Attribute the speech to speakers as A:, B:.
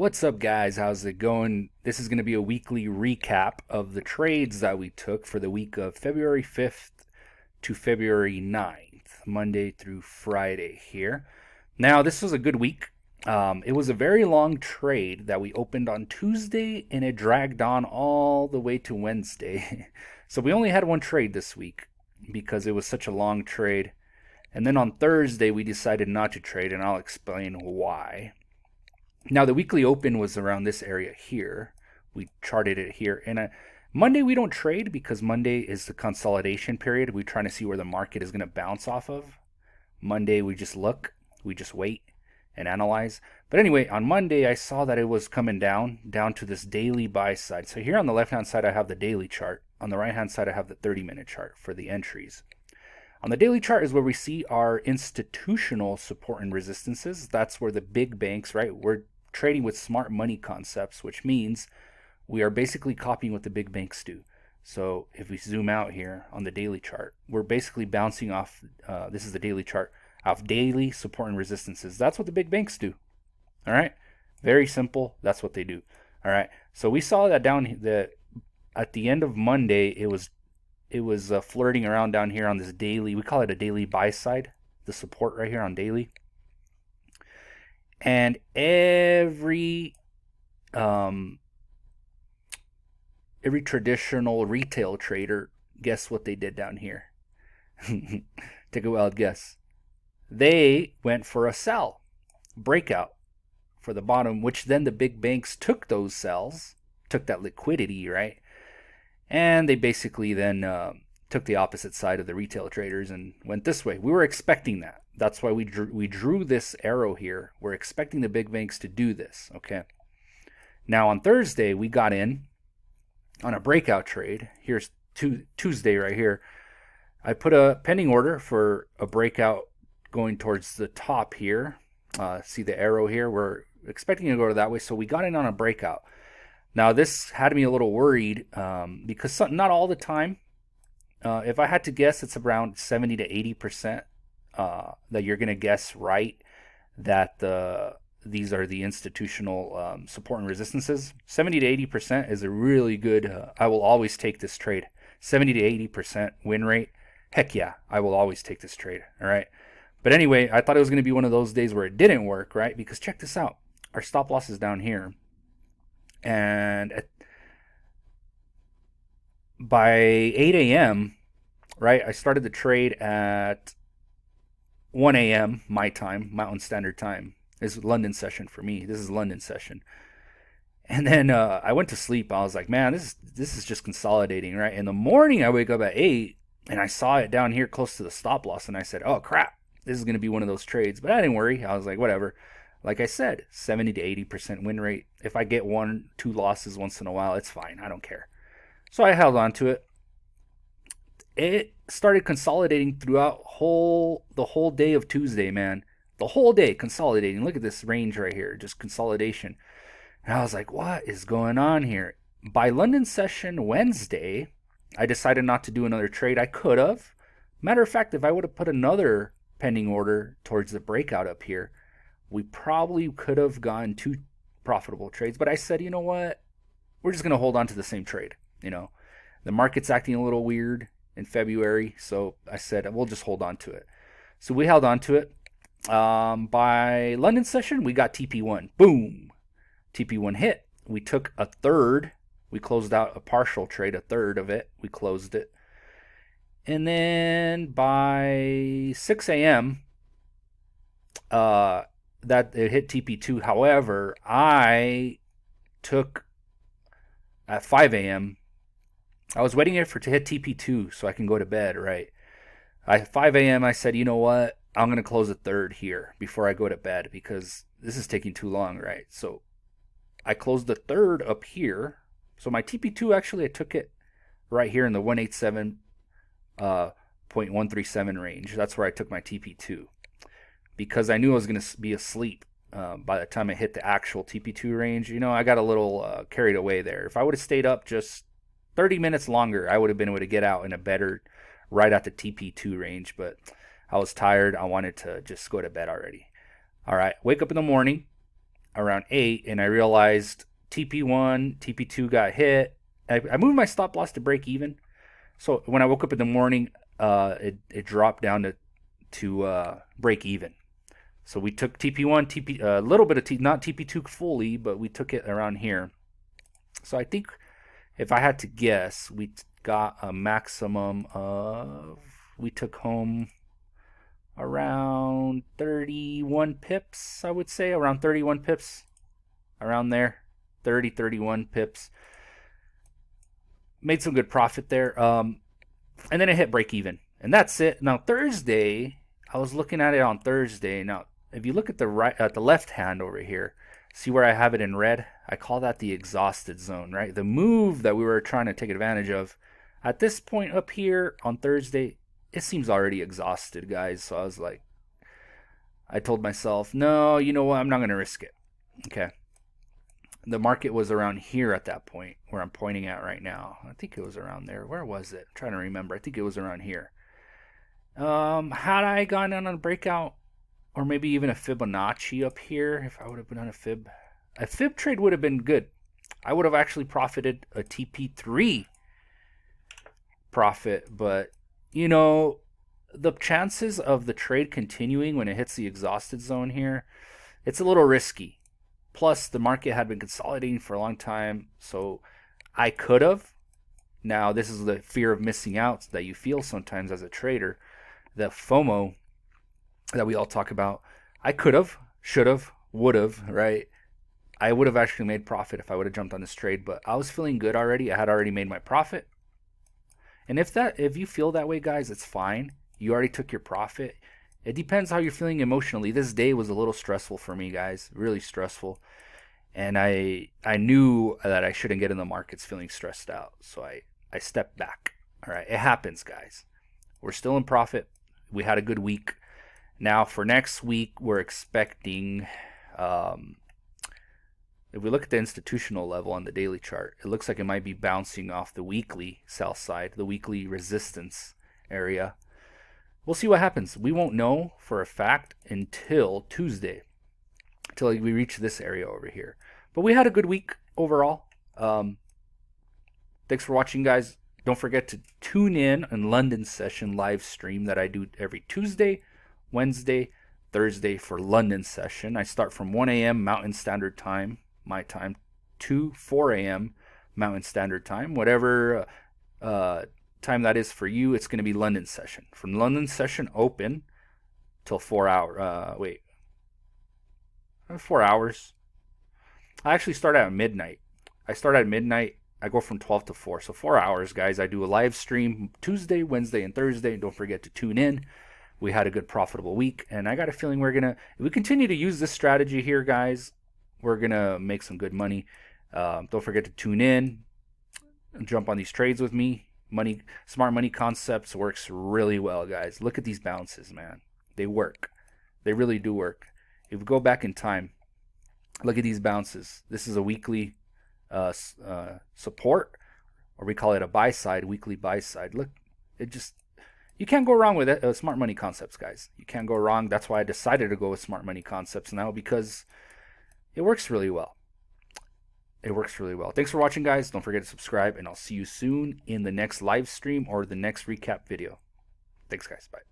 A: What's up, guys? How's it going? This is going to be a weekly recap of the trades that we took for the week of February 5th to February 9th, Monday through Friday here. Now, this was a good week. It was a very long trade that we opened on Tuesday and it dragged on all the way to Wednesday. So we only had one trade this week because it was such a long trade. And then on Thursday, we decided not to trade, and I'll explain why. Now the weekly open was around this area here. We charted it here. And Monday we don't trade because Monday is the consolidation period. We're trying to see where the market is going to bounce off of. Monday we just look, we just wait and analyze. But anyway, on Monday I saw that it was coming down to this daily buy side. So here on the left hand side I have the daily chart. On the right hand side I have the 30-minute chart for the entries. On the daily chart is where we see our institutional support and resistances. That's where the big banks, right? We're trading with smart money concepts, which means we are basically copying what the big banks do. So if we zoom out here on the daily chart, we're basically bouncing off, this is the daily chart, off daily support and resistances. That's what the big banks do. All right. Very simple. That's what they do. All right. So we saw that at the end of Monday, it was flirting around down here on this daily. We call it a daily buy side, the support right here on daily. And every traditional retail trader, guess what they did down here? Take a wild guess. They went for a sell breakout for the bottom, which then the big banks took those sells, took that liquidity, right? And they basically then took the opposite side of the retail traders and went this way. We were expecting that. That's why we drew this arrow here. We're expecting the big banks to do this, okay? Now on Thursday, we got in on a breakout trade. Here's Tuesday right here. I put a pending order for a breakout going towards the top here. See the arrow here? We're expecting to go to that way, so we got in on a breakout. Now this had me a little worried because not all the time. If I had to guess, it's around 70 to 80% that you're going to guess right that these are the institutional support and resistances. 70 to 80% is a really good, I will always take this trade. 70 to 80% win rate. Heck yeah, I will always take this trade. All right. But anyway, I thought it was going to be one of those days where it didn't work, right? Because check this out. Our stop loss is down here. And by 8 a.m., right, I started the trade at 1 a.m. my time, Mountain Standard Time. This is London session for me. This is London session. And then I went to sleep. I was like, man, this is just consolidating, right? In the morning, I wake up at 8, and I saw it down here close to the stop loss, and I said, oh, crap, this is going to be one of those trades. But I didn't worry. I was like, whatever. Like I said, 70 to 80% win rate. If I get 1-2 losses once in a while, it's fine. I don't care. So I held on to it. It started consolidating throughout the whole day of Tuesday, man. The whole day consolidating. Look at this range right here, just consolidation. And I was like, what is going on here? By London session Wednesday, I decided not to do another trade. I could have. Matter of fact, if I would have put another pending order towards the breakout up here, we probably could have gotten 2 profitable trades. But I said, you know what? We're just going to hold on to the same trade. You know, the market's acting a little weird in February. So I said, we'll just hold on to it. So we held on to it. By London session, we got TP1. Boom. TP1 hit. We took a third. We closed out a partial trade, a third of it. We closed it. And then by 6 a.m., that it hit TP2. However, I took at 5 a.m. I was waiting to hit TP2 so I can go to bed, right? At 5 a.m. I said, you know what? I'm going to close a third here before I go to bed because this is taking too long, right? So I closed the third up here. So my TP2 actually, I took it right here in the 187.137 range. That's where I took my TP2 because I knew I was going to be asleep by the time I hit the actual TP2 range. You know, I got a little carried away there. If I would have stayed up just 30 minutes longer, I would have been able to get out in a better right at the TP2 range, but I was tired. I wanted to just go to bed already. All right, wake up in the morning. around 8, and I realized TP1, TP2 got hit. I moved my stop loss to break even. So when I woke up in the morning, it dropped down to break even. So we took TP1, a little bit of not TP2 fully, but we took it around here. So I think if I had to guess, we got a maximum of, we took home around 31 pips, I would say, around 31 pips, around there, 31 pips. Made some good profit there. And then it hit break even. And that's it. Now Thursday, I was looking at it on Thursday. Now, if you look at the left hand over here, see where I have it in red? I call that the exhausted zone, right? The move that we were trying to take advantage of. At this point up here on Thursday, it seems already exhausted, guys. So I was like, I told myself, no, you know what? I'm not going to risk it. Okay. The market was around here at that point where I'm pointing at right now. I think it was around there. Where was it? I'm trying to remember. I think it was around here. Had I gone on a breakout or maybe even a Fibonacci up here, if I would have been on a fib trade would have been good. I would have actually profited a TP3 profit, but you know, the chances of the trade continuing when it hits the exhausted zone here, it's a little risky. Plus, the market had been consolidating for a long time, so I could have. Now, this is the fear of missing out that you feel sometimes as a trader, the FOMO that we all talk about. I could have, should have, would have, right? I would have actually made profit if I would have jumped on this trade, but I was feeling good already. I had already made my profit. And if you feel that way, guys, it's fine. You already took your profit. It depends how you're feeling emotionally. This day was a little stressful for me, guys, really stressful. And I knew that I shouldn't get in the markets feeling stressed out. So I stepped back. All right, it happens, guys. We're still in profit. We had a good week. Now for next week, we're expecting, if we look at the institutional level on the daily chart, it looks like it might be bouncing off the weekly sell side, the weekly resistance area. We'll see what happens. We won't know for a fact until Tuesday, until we reach this area over here. But we had a good week overall. Thanks for watching, guys. Don't forget to tune in on London session live stream that I do every Tuesday, Wednesday, Thursday for London session. I start from 1 a.m. Mountain Standard Time, my time, to 4 a.m. Mountain Standard Time. Whatever time that is for you, it's going to be London session. From London session open till 4 hours. 4 hours. I actually start at midnight. I go from 12 to 4. So 4 hours, guys. I do a live stream Tuesday, Wednesday, and Thursday. Don't forget to tune in. We had a good profitable week, and I got a feeling if we continue to use this strategy here, guys, we're going to make some good money. Don't forget to tune in and jump on these trades with me. Smart money concepts works really well, guys. Look at these bounces, man. They work. They really do work. If we go back in time, look at these bounces. This is a weekly support, or we call it a buy side, weekly buy side. Look, you can't go wrong with it. Smart money concepts, guys. You can't go wrong. That's why I decided to go with smart money concepts now, because it works really well. It works really well. Thanks for watching, guys. Don't forget to subscribe, and I'll see you soon in the next live stream or the next recap video. Thanks, guys. Bye.